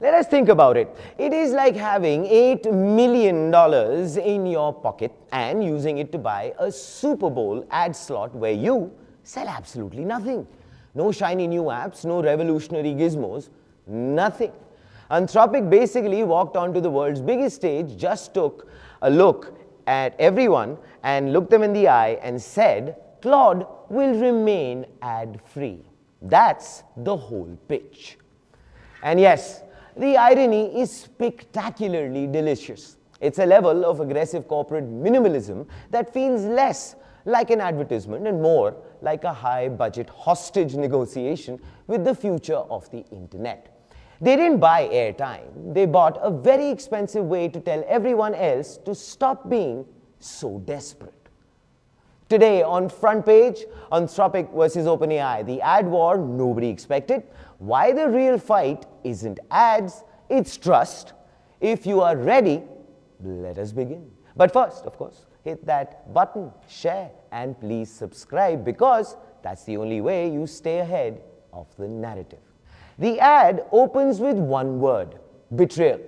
Let us think about it. It is like having $8 million in your pocket and using it to buy a Super Bowl ad slot where you sell absolutely nothing. No shiny new apps, no revolutionary gizmos, nothing. Anthropic basically walked onto the world's biggest stage, just took a look at everyone and looked them in the eye and said, Claude will remain ad-free. That's the whole pitch. And yes, the irony is spectacularly delicious. It's a level of aggressive corporate minimalism that feels less like an advertisement and more like a high-budget hostage negotiation with the future of the internet. They didn't buy airtime. They bought a very expensive way to tell everyone else to stop being so desperate. Today on Front Page, Anthropic versus OpenAI, the ad war nobody expected. Why the real fight isn't ads, it's trust. If you are ready, let us begin. But first, of course, hit that button, share, and please subscribe because that's the only way you stay ahead of the narrative. The ad opens with one word, betrayal.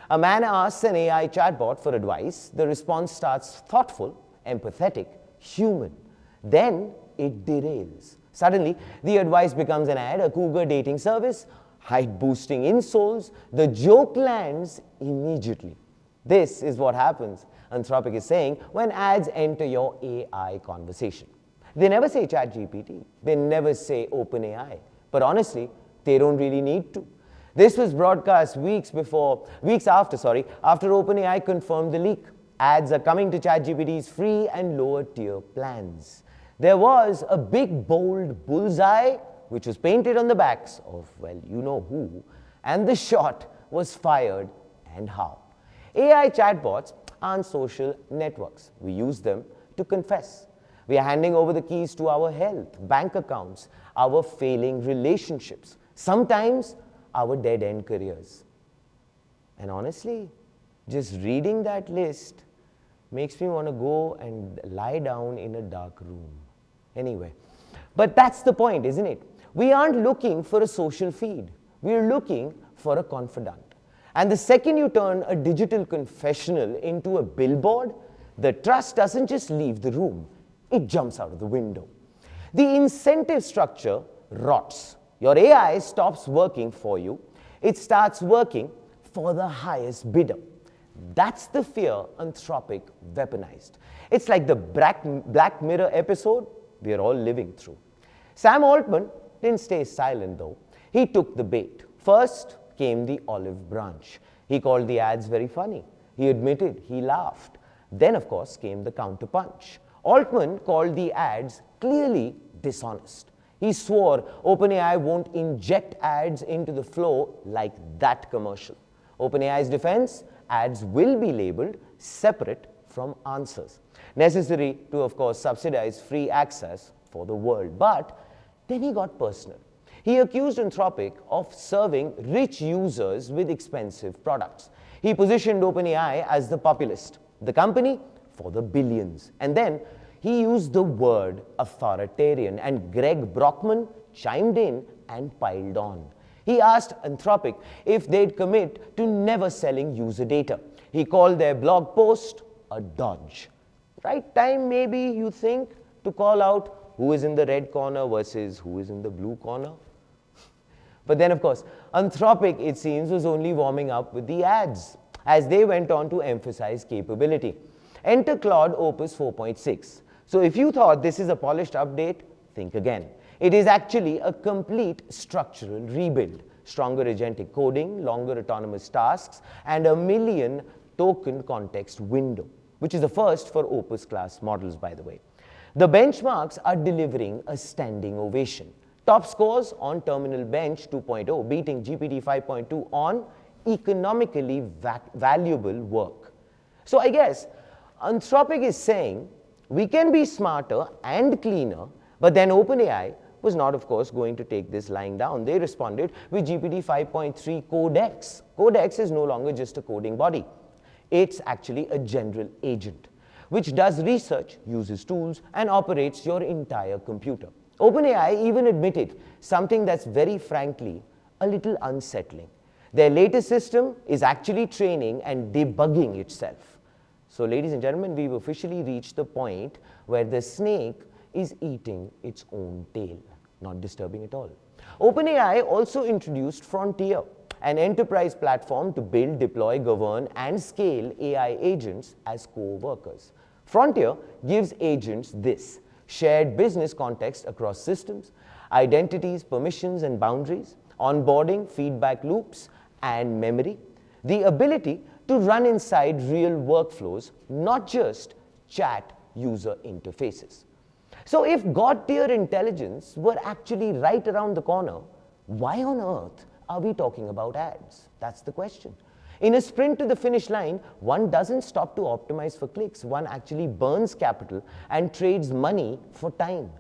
A man asks an AI chatbot for advice. The response starts thoughtful, empathetic, human. Then it derails. Suddenly, the advice becomes an ad, a cougar dating service, height-boosting insoles. The joke lands immediately. This is what happens, Anthropic is saying, when ads enter your AI conversation. They never say ChatGPT. They never say OpenAI. But honestly, they don't really need to. This was broadcast weeks after OpenAI confirmed the leak. Ads are coming to ChatGPT's free and lower tier plans. There was a big, bold bullseye, which was painted on the backs of, well, you know who, and the shot was fired and how. AI chatbots aren't social networks. We use them to confess. We are handing over the keys to our health, bank accounts, our failing relationships, sometimes our dead-end careers. And honestly, just reading that list makes me want to go and lie down in a dark room. Anyway, but that's the point, isn't it? We aren't looking for a social feed. We're looking for a confidant. And the second you turn a digital confessional into a billboard, the trust doesn't just leave the room, it jumps out of the window. The incentive structure rots. Your AI stops working for you. It starts working for the highest bidder. That's the fear Anthropic weaponized. It's like the Black Mirror episode we are all living through. Sam Altman didn't stay silent though. He took the bait. First came the olive branch. He called the ads very funny. He admitted he laughed. Then, of course, came the counterpunch. Altman called the ads clearly dishonest. He swore OpenAI won't inject ads into the flow like that commercial. OpenAI's defense, ads will be labeled separate from answers, necessary to, of course, subsidize free access for the world. But then he got personal. He accused Anthropic of serving rich users with expensive products. He positioned OpenAI as the populist, the company for the billions. And then he used the word authoritarian, and Greg Brockman chimed in and piled on. He asked Anthropic if they'd commit to never selling user data. He called their blog post a dodge. Right time, maybe, you think, to call out who is in the red corner versus who is in the blue corner? But then, of course, Anthropic, it seems, was only warming up with the ads as they went on to emphasize capability. Enter Claude Opus 4.6. So if you thought this is a polished update, think again. It is actually a complete structural rebuild. Stronger agentic coding, longer autonomous tasks, and a million token context window, which is the first for Opus class models, by the way. The benchmarks are delivering a standing ovation. Top scores on Terminal Bench 2.0, beating GPT 5.2 on economically valuable work. So I guess Anthropic is saying we can be smarter and cleaner, but then OpenAI was not, of course, going to take this lying down. They responded with GPT 5.3 Codex. Codex is no longer just a coding body. It's actually a general agent, which does research, uses tools, and operates your entire computer. OpenAI even admitted something that's very frankly a little unsettling. Their latest system is actually training and debugging itself. So ladies and gentlemen, we've officially reached the point where the snake is eating its own tail, not disturbing at all. OpenAI also introduced Frontier, an enterprise platform to build, deploy, govern, and scale AI agents as co-workers. Frontier gives agents this: shared business context across systems, identities, permissions, and boundaries, onboarding, feedback loops, and memory, the ability to run inside real workflows, not just chat user interfaces. So if God-tier intelligence were actually right around the corner, why on earth are we talking about ads? That's the question. In a sprint to the finish line, one doesn't stop to optimize for clicks. One actually burns capital and trades money for time.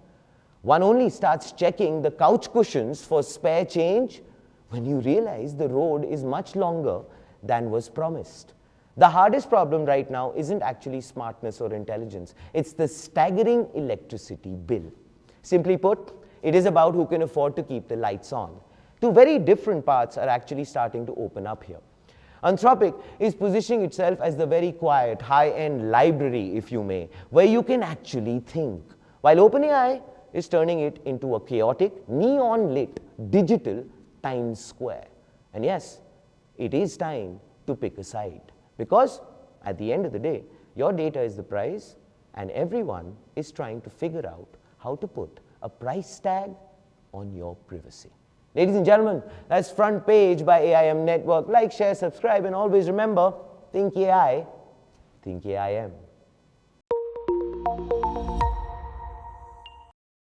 One only starts checking the couch cushions for spare change when you realize the road is much longer than was promised. The hardest problem right now isn't actually smartness or intelligence. It's the staggering electricity bill. Simply put, it is about who can afford to keep the lights on. Two very different paths are actually starting to open up here. Anthropic is positioning itself as the very quiet, high-end library, if you may, where you can actually think, while OpenAI is turning it into a chaotic, neon-lit, digital Times Square. And yes, it is time to pick a side. Because at the end of the day, your data is the price, and everyone is trying to figure out how to put a price tag on your privacy. Ladies and gentlemen, that's Front Page by AIM Network. Like, share, subscribe, and always remember, think AI, think AIM.